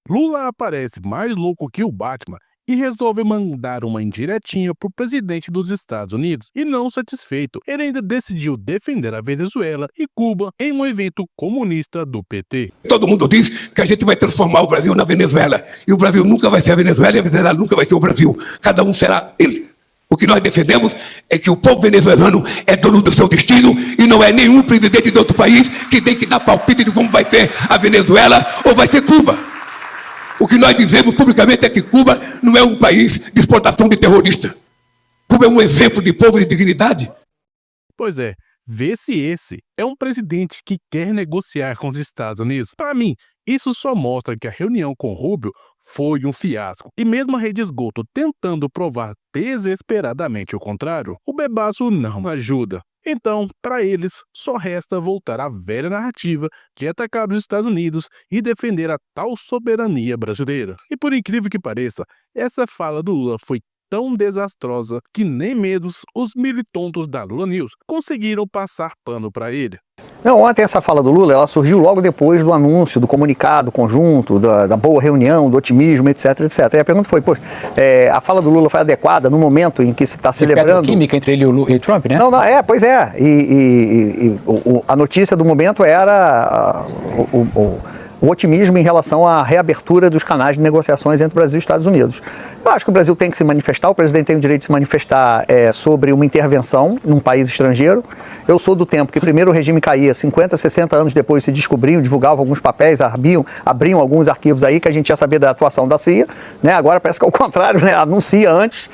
Lula aparece mais louco que o Batman e resolve mandar uma indiretinha pro presidente dos Estados Unidos. E não satisfeito, ele ainda decidiu defender a Venezuela e Cuba em um evento comunista do PT. Todo mundo diz que a gente vai transformar o Brasil na Venezuela. E o Brasil nunca vai ser a Venezuela e a Venezuela nunca vai ser o Brasil. Cada um será ele. O que nós defendemos é que o povo venezuelano é dono do seu destino e não é nenhum presidente de outro país que tem que dar palpite de como vai ser a Venezuela ou vai ser Cuba. O que nós dizemos publicamente é que Cuba não é um país de exportação de terrorista. Cuba é um exemplo de povo de dignidade. Pois é, vê se esse é um presidente que quer negociar com os Estados Unidos. Para mim, isso só mostra que a reunião com Rubio foi um fiasco. E mesmo a Rede Esgoto tentando provar desesperadamente o contrário, o bebaço não ajuda. Então, para eles, só resta voltar à velha narrativa de atacar os Estados Unidos e defender a tal soberania brasileira. E por incrível que pareça, essa fala do Lula foi tão desastrosa que nem mesmo os militontos da Lula News conseguiram passar pano para ele. Não, ontem essa fala do Lula, ela surgiu logo depois do anúncio, do comunicado conjunto, da boa reunião, do otimismo, etc, etc. E a pergunta foi, a fala do Lula foi adequada no momento em que se está celebrando... química entre ele e o Trump, né? Não, pois é. A notícia do momento era o otimismo em relação à reabertura dos canais de negociações entre o Brasil e os Estados Unidos. Eu acho que o Brasil tem que se manifestar, o presidente tem o direito de se manifestar sobre uma intervenção num país estrangeiro. Eu sou do tempo que primeiro o regime caía, 50, 60 anos depois se descobriam, divulgavam alguns papéis, abriam alguns arquivos aí que a gente ia saber da atuação da CIA, né? Agora parece que é o contrário, né? Anuncia antes.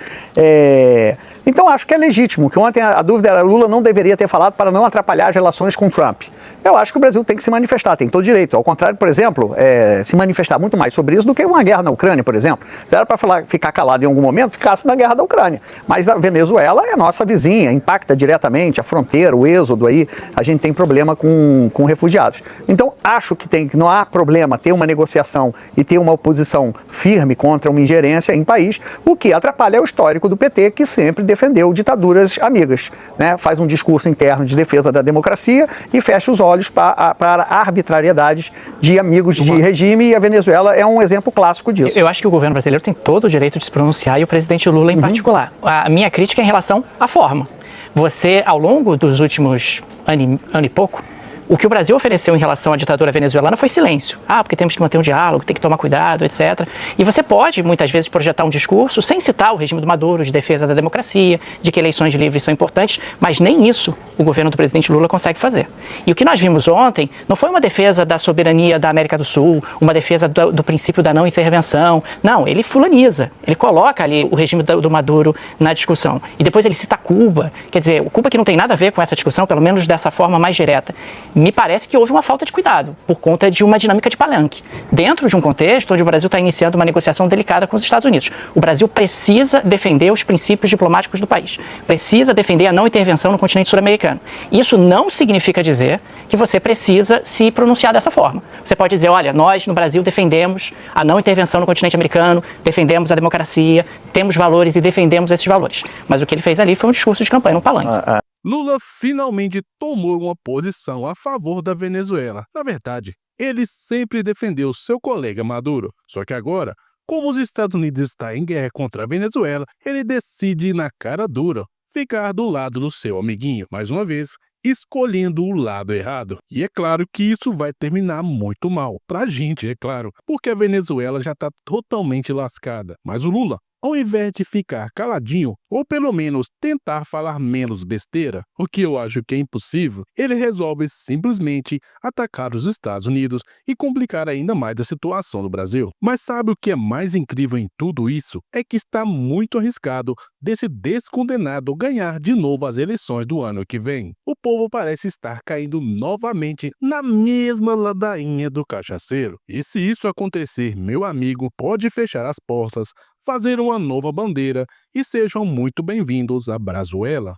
Então acho que é legítimo, que ontem a dúvida era Lula não deveria ter falado para não atrapalhar as relações com Trump. Eu acho que o Brasil tem que se manifestar, tem todo direito. Ao contrário, por exemplo, se manifestar muito mais sobre isso do que uma guerra na Ucrânia, por exemplo. Se era para ficar calado em algum momento, ficasse na guerra da Ucrânia. Mas a Venezuela é nossa vizinha, impacta diretamente a fronteira, o êxodo aí, a gente tem problema com refugiados. Então, acho que não há problema ter uma negociação e ter uma oposição firme contra uma ingerência em país, o que atrapalha é o histórico do PT, que sempre defendeu ditaduras amigas, né? Faz um discurso interno de defesa da democracia e fecha os olhos para arbitrariedades de amigos de regime, e a Venezuela é um exemplo clássico disso. Eu acho que o governo brasileiro tem todo o direito de se pronunciar, e o presidente Lula em particular. A minha crítica é em relação à forma. Você, ao longo dos últimos ano e pouco, o que o Brasil ofereceu em relação à ditadura venezuelana foi silêncio. Porque temos que manter um diálogo, tem que tomar cuidado, etc. E você pode, muitas vezes, projetar um discurso sem citar o regime do Maduro, de defesa da democracia, de que eleições livres são importantes, mas nem isso o governo do presidente Lula consegue fazer. E o que nós vimos ontem não foi uma defesa da soberania da América do Sul, uma defesa do princípio da não intervenção. Não, ele fulaniza, ele coloca ali o regime do Maduro na discussão. E depois ele cita Cuba, quer dizer, Cuba que não tem nada a ver com essa discussão, pelo menos dessa forma mais direta. Me parece que houve uma falta de cuidado, por conta de uma dinâmica de palanque. Dentro de um contexto onde o Brasil está iniciando uma negociação delicada com os Estados Unidos. O Brasil precisa defender os princípios diplomáticos do país. Precisa defender a não intervenção no continente sul-americano. Isso não significa dizer que você precisa se pronunciar dessa forma. Você pode dizer, olha, nós no Brasil defendemos a não intervenção no continente americano, defendemos a democracia, temos valores e defendemos esses valores. Mas o que ele fez ali foi um discurso de campanha no palanque. Lula finalmente tomou uma posição a favor da Venezuela. Na verdade, ele sempre defendeu seu colega Maduro. Só que agora, como os Estados Unidos estão em guerra contra a Venezuela, ele decide ir na cara dura, ficar do lado do seu amiguinho, mais uma vez, escolhendo o lado errado. E é claro que isso vai terminar muito mal. Pra gente, é claro, porque a Venezuela já tá totalmente lascada. Mas o Lula, ao invés de ficar caladinho, ou pelo menos tentar falar menos besteira, o que eu acho que é impossível, ele resolve simplesmente atacar os Estados Unidos e complicar ainda mais a situação do Brasil. Mas sabe o que é mais incrível em tudo isso? É que está muito arriscado desse descondenado ganhar de novo as eleições do ano que vem. O povo parece estar caindo novamente na mesma ladainha do cachaceiro. E se isso acontecer, meu amigo, pode fechar as portas, fazer uma nova bandeira e sejam muito bem-vindos à Brazuela.